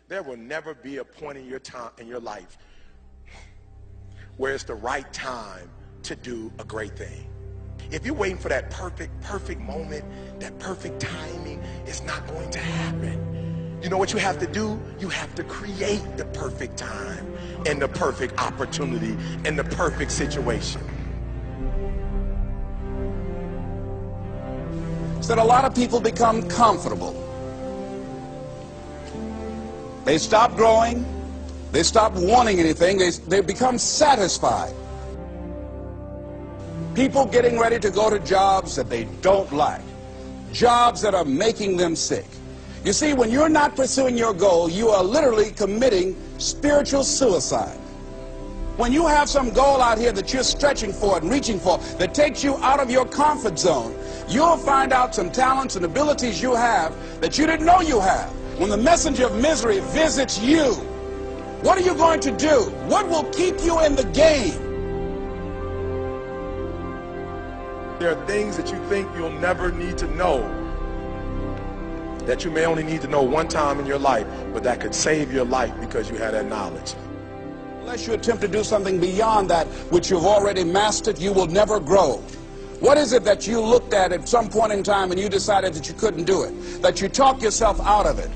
There will never be a point in your time in your life where it's the right time to do a great thing. If you're waiting for that perfect moment, that perfect timing, it's not going to happen. You know what you have to do? You have to create the perfect time and the perfect opportunity and the perfect situation. So that a lot of people become comfortable. They stop growing. They stop wanting anything. They become satisfied. People getting ready to go to jobs that they don't like. Jobs that are making them sick. You see, when you're not pursuing your goal, you are literally committing spiritual suicide. When you have some goal out here that you're stretching for and reaching for that takes you out of your comfort zone, you'll find out some talents and abilities you have that you didn't know you have. When the messenger of misery visits you, what are you going to do? What will keep you in the game? There are things that you think you'll never need to know, that you may only need to know one time in your life, but that could save your life because you had that knowledge. Unless you attempt to do something beyond that which you've already mastered, you will never grow. What is it that you looked at some point in time and you decided that you couldn't do it, that you talked yourself out of it?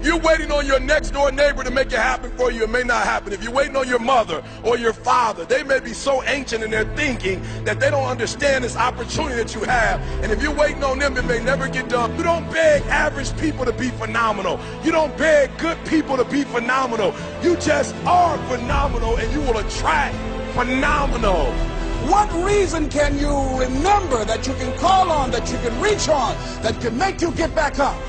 You're waiting on your next door neighbor to make it happen for you. It may not happen. If you're waiting on your mother or your father, they may be so ancient in their thinking that they don't understand this opportunity that you have. And if you're waiting on them, it may never get done. You don't beg average people to be phenomenal. You don't beg good people to be phenomenal. You just are phenomenal, and you will attract phenomenal. What reason can you remember that you can call on, that you can reach on, that can make you get back up?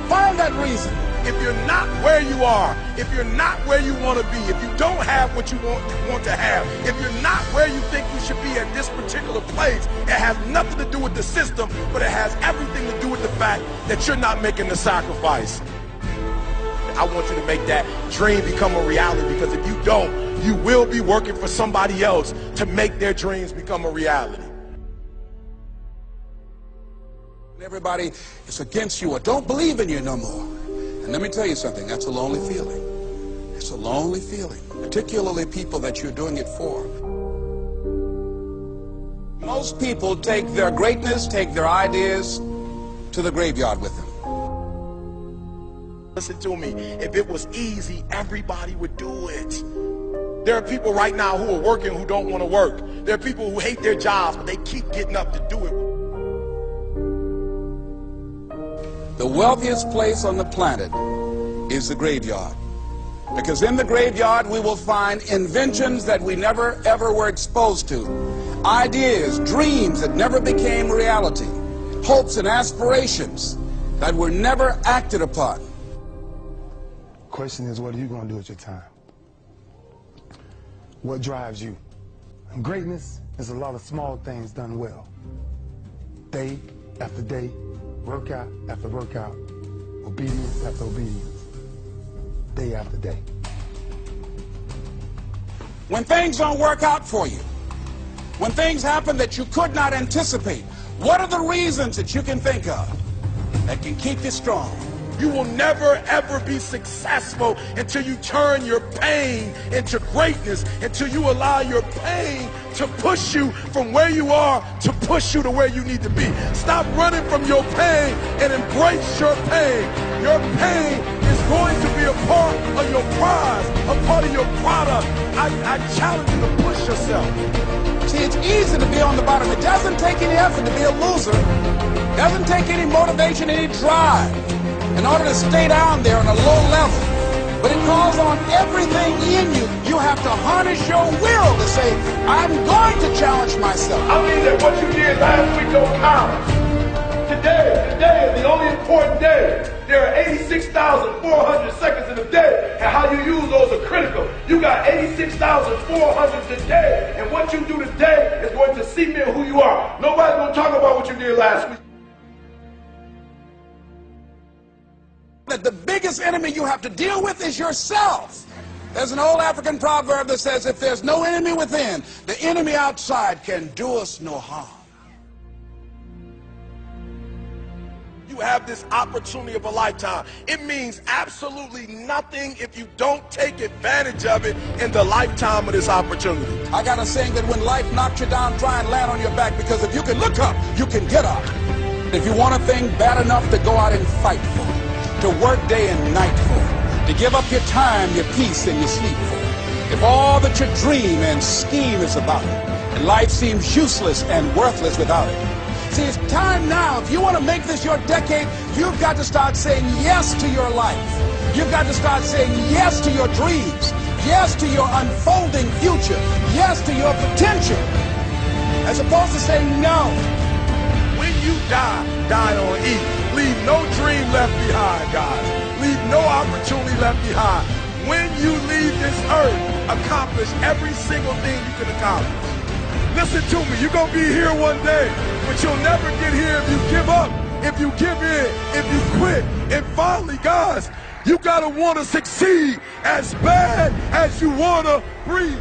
Find that reason. If you're not where you are, if you're not where you want to be, if you don't have what you want to have, if you're not where you think you should be at this particular place, it has nothing to do with the system, but it has everything to do with the fact that you're not making the sacrifice. I want you to make that dream become a reality, because if you don't, you will be working for somebody else to make their dreams become a reality. Everybody is against you or don't believe in you no more. And let me tell you something, that's a lonely feeling. It's a lonely feeling, particularly people that you're doing it for. Most people take their greatness, take their ideas to the graveyard with them. Listen to me, if it was easy, everybody would do it. There are people right now who are working who don't want to work. There are people who hate their jobs, but they keep getting up to do it. The wealthiest place on the planet is the graveyard. Because in the graveyard we will find inventions that we never ever were exposed to. Ideas, dreams that never became reality. Hopes and aspirations that were never acted upon. The question is, what are you going to do with your time? What drives you? And greatness is a lot of small things done well. Day after day, workout after workout, obedience after obedience, day after day. When things don't work out for you, when things happen that you could not anticipate, what are the reasons that you can think of that can keep you strong? You will never ever be successful until you turn your pain into greatness, until you allow your pain to push you from where you are to push you to where you need to be. Stop running from your pain and embrace your pain. Your pain is going to be a part of your prize, a part of your product. I challenge you to push yourself. See, it's easy to be on the bottom. It doesn't take any effort to be a loser. It doesn't take any motivation, any drive in order to stay down there on a low level. But it calls on everything in you. You have to harness your will to say, I'm going to challenge myself. I mean that what you did last week don't count. Today is the only important day. There are 86,400 seconds in a day, and how you use those are critical. You got 86,400 today, and what you do today is going to cement who you are. Nobody's going to talk about what you did last week. That the biggest enemy you have to deal with is yourself. There's an old African proverb that says, if there's no enemy within, the enemy outside can do us no harm. You you have this opportunity of a lifetime. It means absolutely nothing if you don't take advantage of it in the lifetime of this opportunity. I got a saying that when life knocks you down, try and land on your back, because if you can look up, you can get up. If you want a thing bad enough to go out and fight for, to work day and night for, to give up your time, your peace, and your sleep for, if all that you dream and scheme is about it, and life seems useless and worthless without it. See, it's time now. If you want to make this your decade, you've got to start saying yes to your life. You've got to start saying yes to your dreams, yes to your unfolding future, yes to your potential, as opposed to saying no. When you die, die on E. Leave no dream left behind, guys. Leave no opportunity left behind. When you leave this earth, accomplish every single thing you can accomplish. Listen to me, you're going to be here one day, but you'll never get here if you give up, if you give in, if you quit. And finally, guys, you got to want to succeed as bad as you want to breathe.